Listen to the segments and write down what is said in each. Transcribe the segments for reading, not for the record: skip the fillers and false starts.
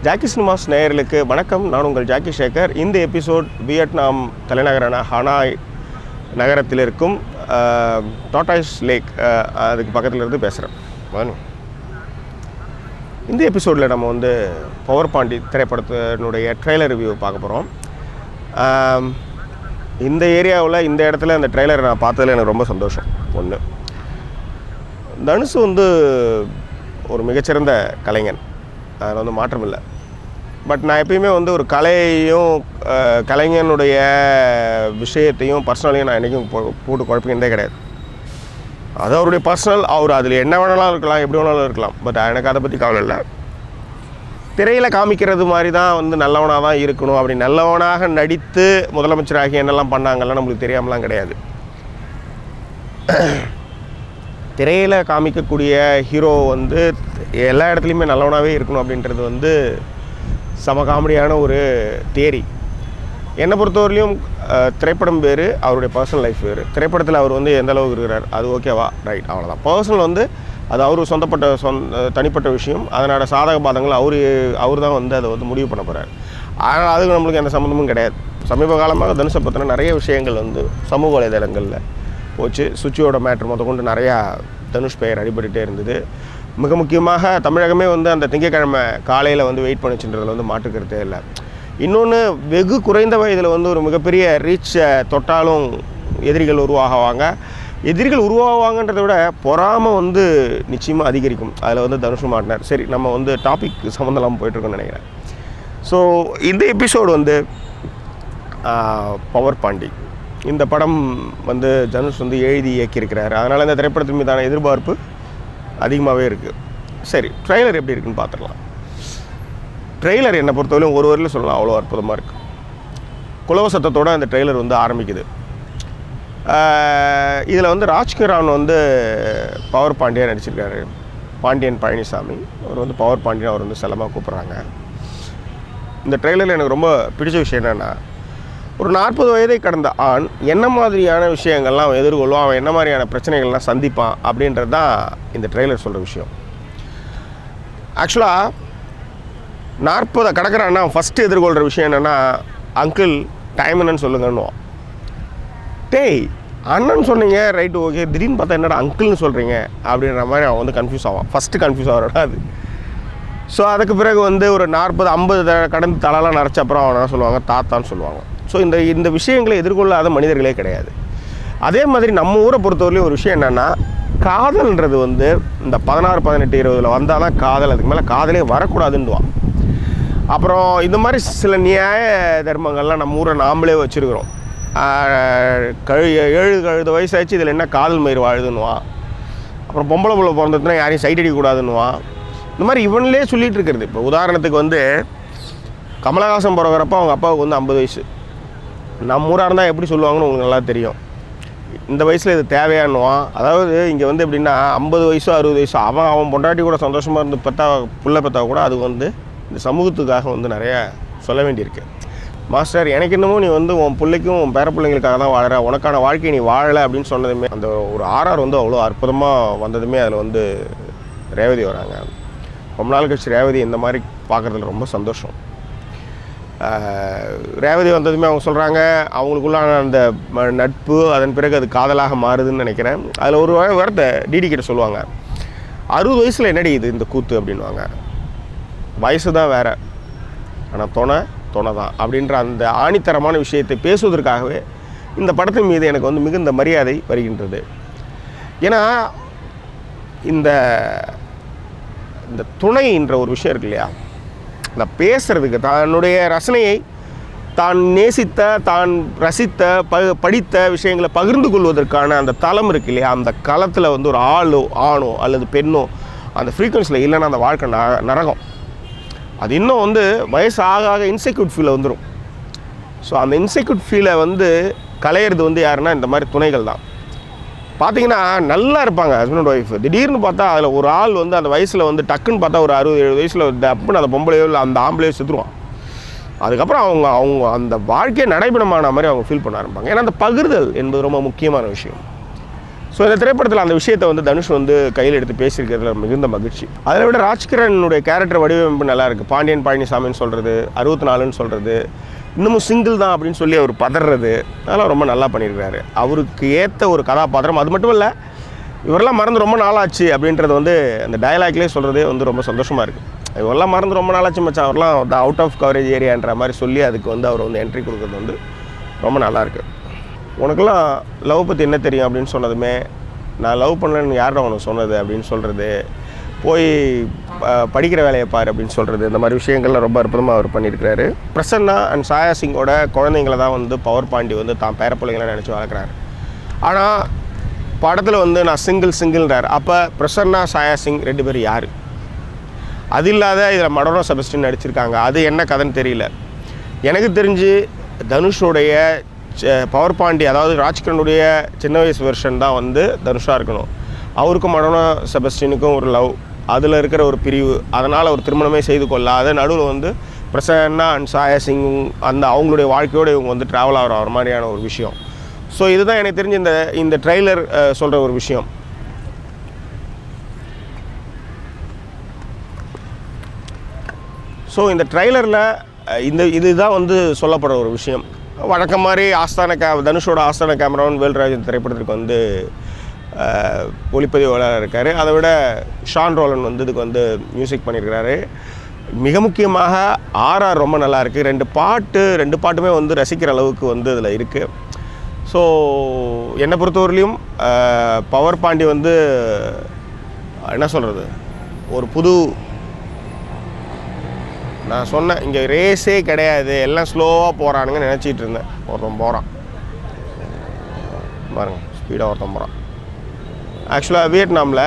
Jackie cinemas நேயர்களுக்கு வணக்கம். நான் உங்கள் ஜாக்கி சேகர். இந்த எபிசோட் வியட்நாம் தலைநகரான ஹனாய் நகரத்தில் இருக்கும் டாட்டாய்ஸ் லேக் அதுக்கு பக்கத்தில் இருந்து பேசுகிறேன். இந்த எபிசோடில் நம்ம வந்து பவர் பாண்டி திரைப்படத்தினுடைய ட்ரெய்லர் ரிவ்யூ பார்க்க போகிறோம். இந்த ஏரியாவில் இந்த இடத்துல அந்த ட்ரெய்லரை நான் பார்த்ததில் எனக்கு ரொம்ப சந்தோஷம். ஒன்று, தனுஷ் வந்து ஒரு மிகச்சிறந்த கலைஞன், அதில் வந்து மாற்றம் இல்லை. பட் நான் எப்பயுமே வந்து ஒரு கலையையும் கலைஞனுடைய விஷயத்தையும் பர்சனலையும் நான் என்றைக்கும் போட்டு குழப்பிக்கின்றே கிடையாது. அது அவருடைய பர்சனல், அவர் அதில் என்ன வேணாலும் இருக்கலாம், எப்படி வேணாலும் இருக்கலாம். பட் எனக்கு அதை பற்றி கவலை இல்லை. திரையில் காமிக்கிறது மாதிரி தான் வந்து நல்லவனாக தான் இருக்கணும், அப்படி நல்லவனாக நடித்து முதலமைச்சராகி என்னெல்லாம் பண்ணாங்கலாம் நம்மளுக்கு தெரியாமலாம் கிடையாது. திரையில் காமிக்கக்கூடிய ஹீரோ வந்து எல்லா இடத்துலையுமே நல்லவனாகவே இருக்கணும் அப்படின்றது வந்து சம காமெடியான ஒரு தியரி. என்னை பொறுத்தவரையிலையும் திரைப்படம் வேறு, அவருடைய பர்சனல் லைஃப் வேறு. திரைப்படத்தில் அவர் வந்து எந்த அளவுக்கு இருக்கிறார் அது ஓகேவா, ரைட், அவ்வளோதான். பர்சனல் வந்து அது அவர் தனிப்பட்ட விஷயம். அதனோட சாதக பாதங்கள் அவர் தான் வந்து அதை வந்து முடிவு பண்ண போகிறார். ஆனால் அதுக்கு நம்மளுக்கு எந்த சம்மந்தமும் கிடையாது. சமீப காலமாக தனுஷை பற்றின நிறைய விஷயங்கள் வந்து சமூக வலைதளங்களில் போச்சு. சுச்சியோட மேட்ரு கொண்டு நிறையா தனுஷ் பெயர் அடிபட்டுகிட்டே இருந்தது. மிக முக்கியமாக தமிழகமே வந்து அந்த திங்கட்கிழமை காலையில் வந்து வெயிட் பண்ணிச்சுன்றதில் வந்து மாற்றுக்கிறதே இல்லை. இன்னொன்று, வெகு குறைந்த வயதில் வந்து ஒரு மிகப்பெரிய ரீச்சை தொட்டாலும் எதிரிகள் உருவாகுவாங்கன்றதை விட பொறாமை வந்து நிச்சயமாக அதிகரிக்கும். அதில் வந்து தனுஷ் மாட்டினார். சரி, நம்ம வந்து டாபிக் சம்மந்தம் இல்லாமல் போயிட்டுருக்கோன்னு நினைக்கிறேன். ஸோ இந்த எபிசோடு வந்து பவர் பாண்டி, இந்த படம் வந்து தனுஷ் வந்து எழுதி இயக்கியிருக்கிறார். அதனால் இந்த திரைப்படத்தின் மீதான எதிர்பார்ப்பு அதிகமாகவே இருக்குது. சரி, ட்ரெய்லர் எப்படி இருக்குன்னு பார்த்துக்கலாம். ட்ரெய்லர் என்னை பொறுத்தவரையும் ஒரு வரையில் சொல்லலாம், அவ்வளோ அற்புதமாக இருக்குது. குலவசத்தோடு அந்த ட்ரெய்லர் வந்து ஆரம்பிக்குது. இதில் வந்து ராஜ்கிரான் வந்து பவர் பாண்டியாக நடிச்சிருக்காரு. பாண்டியன் பழனிசாமி அவர் வந்து பவர் பாண்டியன் அவர் வந்து செல்லமாக கூப்பிட்றாங்க. இந்த ட்ரெய்லரில் எனக்கு ரொம்ப பிடிச்ச விஷயம் என்னென்னா, ஒரு 40 வயதை கடந்த ஆண் என்ன மாதிரியான விஷயங்கள்லாம் அவன் எதிர்கொள்வான், அவன் என்ன மாதிரியான பிரச்சனைகள்லாம் சந்திப்பான் அப்படின்றது தான் இந்த ட்ரெய்லர் சொல்கிற விஷயம். ஆக்சுவலாக 40 கடக்கிறான்னா அவன் ஃபஸ்ட்டு எதிர்கொள்கிற விஷயம் என்னென்னா, அங்கிள் டைம் என்னன்னு சொல்லுங்கன்னுவான். டேய், அண்ணன் சொன்னீங்க, ரைட்டு, ஓகே, திடீர்னு பார்த்தா என்னடா அங்கிள்னு சொல்கிறீங்க அப்படின்ற மாதிரி அவன் வந்து கன்ஃபியூஸ் ஆவான். ஃபஸ்ட்டு கன்ஃபியூஸ் ஆகிறோட அது. ஸோ அதுக்கு பிறகு வந்து ஒரு 40-50 கடந்து தலைலாம் நரைச்ச அப்புறம் அவனை சொல்லுவாங்க தாத்தான்னு சொல்லுவாங்க. ஸோ இந்த விஷயங்களை எதிர்கொள்ளாத மனிதர்களே கிடையாது. அதே மாதிரி நம்ம ஊரை பொறுத்தவரையிலும் ஒரு விஷயம் என்னென்னா, காதல்ன்றது வந்து இந்த 16, 18, 20 வந்தால் தான் காதல், அதுக்கு மேலே காதலே வரக்கூடாதுன்னுவான். அப்புறம் இந்த மாதிரி சில நியாய தர்மங்கள்லாம் நம்ம ஊரை நாமளே வச்சுருக்கிறோம். 7 வயசாச்சு, இதில் என்ன காதல் மயிர் வாழுதுன்னுவான். அப்புறம் பொம்பளை பிள்ளை பிறந்ததுன்னா யாரையும் சைட் அடிக்கக்கூடாதுன்னுவான். இந்த மாதிரி இவன்லேயே சொல்லிகிட்டு இருக்கிறது. இப்போ உதாரணத்துக்கு வந்து கமலஹாசன் பிறகுறப்ப அவங்க அப்பாவுக்கு வந்து 50 வயசு. நம்ம ஊராக இருந்தால் எப்படி சொல்லுவாங்கன்னு உங்களுக்கு நல்லா தெரியும். இந்த வயசில் இது தேவையானுவான். அதாவது இங்கே வந்து எப்படின்னா 50 வயசோ 60 வயசோ அவன் பொண்டாட்டி கூட சந்தோஷமாக இருந்து புள்ள பெற்றா கூட அது வந்து இந்த சமூகத்துக்காக வந்து நிறைய சொல்ல வேண்டியிருக்கு. மாஸ்டர், எனக்கு என்னமோ நீ வந்து உன் பிள்ளைக்கும் உன் பேர பிள்ளைங்களுக்காக தான் வாழற, உனக்கான வாழ்க்கையை நீ வாழலை அப்படின்னு சொன்னதுமே அந்த ஒரு ஆர்ஆர் வந்து அவ்வளோ அற்புதமாக வந்ததுமே அதில் வந்து ரேவதி வராங்க. ரொம்ப நாள் கழிச்சு ரேவதி இந்த மாதிரி பார்க்குறதுல ரொம்ப சந்தோஷம். ரேவதி வந்ததுமே அவங்க சொல்கிறாங்க அவங்களுக்குள்ளான அந்த நட்பு அதன் பிறகு அது காதலாக மாறுதுன்னு நினைக்கிறேன். அதில் ஒரு வார்த்தை டிடி கிட்ட சொல்லுவாங்க, 60 வயசில் என்னடி இது இந்த கூத்து அப்படின்வாங்க. வயசு தான் வேறு, ஆனால் துணை தான் அப்படின்ற அந்த ஆணித்தரமான விஷயத்தை பேசுவதற்காகவே இந்த படத்தின் மீது எனக்கு வந்து மிகுந்த மரியாதை வருகின்றது. ஏன்னா இந்த துணைன்ற ஒரு விஷயம் இருக்கு இல்லையா, இந்த பேசுகிறதுக்கு தன்னுடைய ரசனையை தான் நேசித்த, தான் ரசித்த, படித்த விஷயங்களை பகிர்ந்து கொள்வதற்கான அந்த தளம் இருக்கு இல்லையா, அந்த களத்தில் வந்து ஒரு ஆணோ அல்லது பெண்ணோ அந்த ஃப்ரீக்வன்சியில் இல்லைன்னா அந்த வாழ்க்கை நரகம். அது இன்னும் வந்து வயசு ஆக இன்செக்யூர்ட் ஃபீலை வந்துடும். ஸோ அந்த இன்செக்யூர்ட் ஃபீலை வந்து களையிறது வந்து யாருன்னா இந்த மாதிரி துணைகள் தான். பார்த்தீங்கன்னா நல்லா இருப்பாங்க ஹஸ்பண்ட் அண்ட் ஒய்ஃப். திடீர்னு பார்த்தா அதில் ஒரு ஆள் வந்து அந்த வயசில் வந்து டக்குன்னு பார்த்தா ஒரு 60-70 வயசில் டப்புன்னு அந்த பொம்பளையோ இல்லை அந்த ஆம்பளையோ செத்துருவான். அதுக்கப்புறம் அவங்க அந்த வாழ்க்கையை நடைபெறமான மாதிரி அவங்க ஃபீல் பண்ண ஆரம்பிப்பாங்க. ஏன்னா அந்த பகிர்தல் என்பது ரொம்ப முக்கியமான விஷயம். ஸோ இந்த திரைப்படத்தில் அந்த விஷயத்தை வந்து தனுஷ் வந்து கையில் எடுத்து பேசியிருக்கிறதுல மிகுந்த மகிழ்ச்சி. அதில் விட ராஜ்கிரனுடைய கேரக்டர் வடிவமைப்பு நல்லாயிருக்கு. பாண்டியன் பழனிசாமின்னு சொல்கிறது, 64ன்னு சொல்கிறது, இன்னமும் சிங்கிள் தான் அப்படின்னு சொல்லி அவர் பதறது, அதெல்லாம் ரொம்ப நல்லா பண்ணியிருக்கிறாரு. அவருக்கு ஏற்ற ஒரு கதாபாத்திரம். அது மட்டும் இல்லை, இவரெல்லாம் மறந்து ரொம்ப நாளாச்சு அப்படின்றது வந்து அந்த டயலாக்லேயே சொல்கிறதே வந்து ரொம்ப சந்தோஷமாக இருக்குது. இவரெல்லாம் மறந்து ரொம்ப நாளாச்சு மச்சான், அவரெல்லாம் அவுட் ஆஃப் கவரேஜ் ஏரியான்ற மாதிரி சொல்லி அதுக்கு வந்து அவர் வந்து என்ட்ரி கொடுக்குறது வந்து ரொம்ப நல்லாயிருக்கு. உனக்கெல்லாம் லவ் பற்றி என்ன தெரியும் அப்படின்னு சொன்னதுமே, நான் லவ் பண்ணலன்னு யார்டா உனக்கு சொன்னது அப்படின்னு சொல்கிறது, போய் படிக்கிற வேலையை பாரு அப்படின்னு சொல்கிறது, இந்த மாதிரி விஷயங்கள்லாம் ரொம்ப அற்புதமாக அவர் பண்ணியிருக்கிறாரு. பிரசன்னா அண்ட் சாயா சிங்கோட குழந்தைங்கள தான் வந்து பவர் பாண்டி வந்து தான் பேர பிள்ளைங்களை நினச்சி வளர்க்குறாரு. ஆனால் படத்தில் வந்து நான் சிங்கிள்ன்றார். அப்போ பிரசன்னா சாயா சிங் 2 பேர் யார்? அது இல்லாத இதில் மடோனா செபஸ்டியன் நடிச்சிருக்காங்க. அது என்ன கதைன்னு தெரியல. எனக்கு தெரிஞ்சு தனுஷோடைய பவர் பாண்டி, அதாவது ராஜ்கிரனுடைய சின்ன வயசு வெர்ஷன் தான் வந்து தனுஷாக இருக்கணும். அவருக்கும் மடோனா செபஸ்டியனுக்கும் ஒரு லவ், அதில் இருக்கிற ஒரு பிரிவு, அதனால் ஒரு திருமணமே செய்து கொள்ளாத நடுவில் வந்து பிரசன்னா அண்ட் சாயா சிங் அந்த அவங்களுடைய வாழ்க்கையோடு இவங்க வந்து ட்ராவல் ஆகிற மாதிரியான ஒரு விஷயம். ஸோ இதுதான் எனக்கு தெரிஞ்சு இந்த ட்ரெய்லர் சொல்கிற ஒரு விஷயம். ஸோ இந்த ட்ரெய்லரில் இதுதான் வந்து சொல்லப்படுற ஒரு விஷயம். வழக்கம் மாதிரி தனுஷோட ஆஸ்தான கேமராமேன் வேல்ராஜன் திரைப்படத்திற்கு வந்து ஒளிப்பதிவாளராக இருக்கார். அதை விட ஷான் ரோலன் வந்து இதுக்கு வந்து மியூசிக் பண்ணியிருக்கிறாரு. மிக முக்கியமாக ஆர்ஆர் ரொம்ப நல்லாயிருக்கு. 2 பாட்டுமே வந்து ரசிக்கிற அளவுக்கு வந்து இதில் இருக்குது. ஸோ என்னை பொறுத்தவரையிலையும் பவர் பாண்டி வந்து என்ன சொல்கிறது, ஒரு புது, நான் சொன்னேன் இங்கே ரேஸே கிடையாது, எல்லாம் ஸ்லோவாக போகிறானுங்கன்னு நினச்சிட்டு இருந்தேன். ஒருத்தன் போகிறான் பாருங்கள், ஸ்பீடாக ஒருத்தன் போகிறான். ஆக்சுவலாக வியட்நாமில்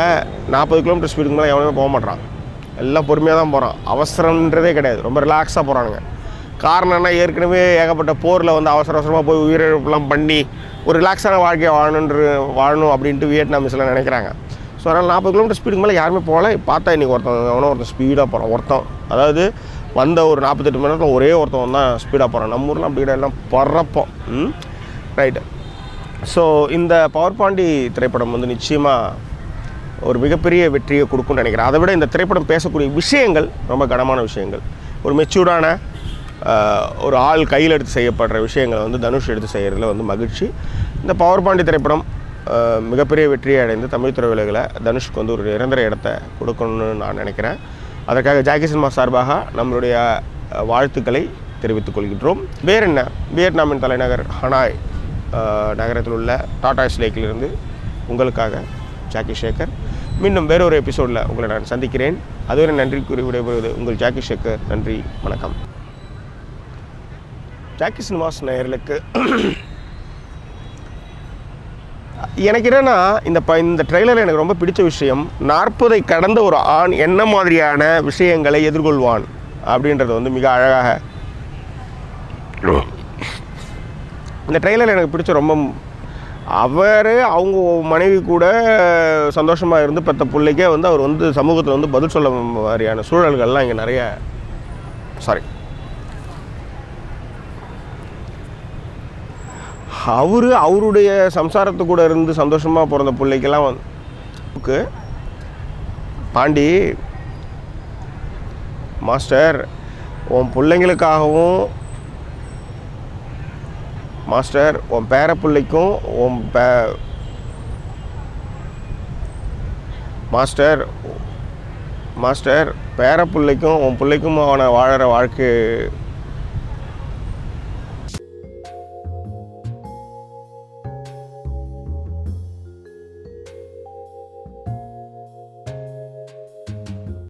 40 கிலோமீட்டர் ஸ்பீடுக்கு மேலே எவனுமே போக மாட்டான். எல்லாம் பொறுமையாக தான் போகிறான். அவசரன்றதே கிடையாது, ரொம்ப ரிலாக்ஸாக போகிறானுங்க. காரணம்னா ஏற்கனவே ஏகப்பட்ட போரில் வந்து அவசரமாக போய் உயிரிழப்புலாம் பண்ணி ஒரு ரிலாக்ஸான வாழ்க்கையை வாழணும் அப்படின்ட்டு வியட்நாமிஸ்லாம் நினைக்கிறாங்க. ஸோ அதனால் 40 கிலோமீட்டர் ஸ்பீடுக்கு மேலே யாருமே போகல. பார்த்தா இன்றைக்கி ஒருத்தன் ஸ்பீடாக போகிறான். அதாவது வந்த ஒரு 48 மணி நேரத்தில் ஒரே ஒருத்தவன் தான் ஸ்பீடாக போகிறான். நம்ம ஊர்லாம் அப்படி எல்லாம் பறப்போம். ரைட்டு. ஸோ இந்த பவர் பாண்டி திரைப்படம் வந்து நிச்சயமாக ஒரு மிகப்பெரிய வெற்றியை கொடுக்கும்னு நினைக்கிறேன். அதை விட இந்த திரைப்படம் பேசக்கூடிய விஷயங்கள் ரொம்ப கனமான விஷயங்கள். ஒரு மெச்சூர்டான ஒரு ஆள் கையில் எடுத்து செய்யப்படுற விஷயங்களை வந்து தனுஷ் எடுத்து செய்கிறதுல வந்து மகிழ்ச்சி. இந்த பவர் பாண்டி திரைப்படம் மிகப்பெரிய வெற்றியை அடைந்து தமிழ் திரையுலகில் தனுஷ்க்கு வந்து ஒரு நிரந்தர இடத்தை கொடுக்கணும்னு நான் நினைக்கிறேன். அதற்காக ஜாக்கி சினிமா சார்பாக நம்மளுடைய வாழ்த்துக்களை தெரிவித்துக் கொள்கின்றோம். வேறு என்ன, வியட்நாமின் தலைநகர் ஹனாய் நகரத்தில் உள்ள டாடா லேக்கிலிருந்து உங்களுக்காக ஜாக்கி சேகர். மீண்டும் வேறொரு எபிசோடில் உங்களை நான் சந்திக்கிறேன். அதுவரை நன்றி கூறி விடைபெறுவது உங்கள் ஜாக்கி சேகர். நன்றி, வணக்கம். ஜாக்கி சினிமாஸ் நேயர்களுக்கு எனக்கு என்னென்னா, இந்த ட்ரெய்லரில் எனக்கு ரொம்ப பிடிச்ச விஷயம், 40 கடந்த ஒரு ஆண் என்ன மாதிரியான விஷயங்களை எதிர்கொள்வான் அப்படின்றது வந்து மிக அழகாக இந்த ட்ரெய்லரில் எனக்கு பிடிச்ச ரொம்ப. அவங்க மனைவி கூட சந்தோஷமாக இருந்து பெற்ற பிள்ளைக்கே வந்து அவர் வந்து சமூகத்தில் வந்து பதில் சொல்ல மாதிரியான சூழல்கள்லாம் இங்கே நிறைய அவருடைய சம்சாரத்து கூட இருந்து சந்தோஷமாக பிறந்த பிள்ளைக்கெல்லாம் வந்து பாண்டி மாஸ்டர் உன் பிள்ளைங்களுக்காகவும், மாஸ்டர் உன் பேர பிள்ளைக்கும், மாஸ்டர் பேர பிள்ளைக்கும் உன் பிள்ளைக்கும் அவனை வாழற வாழ்க்கை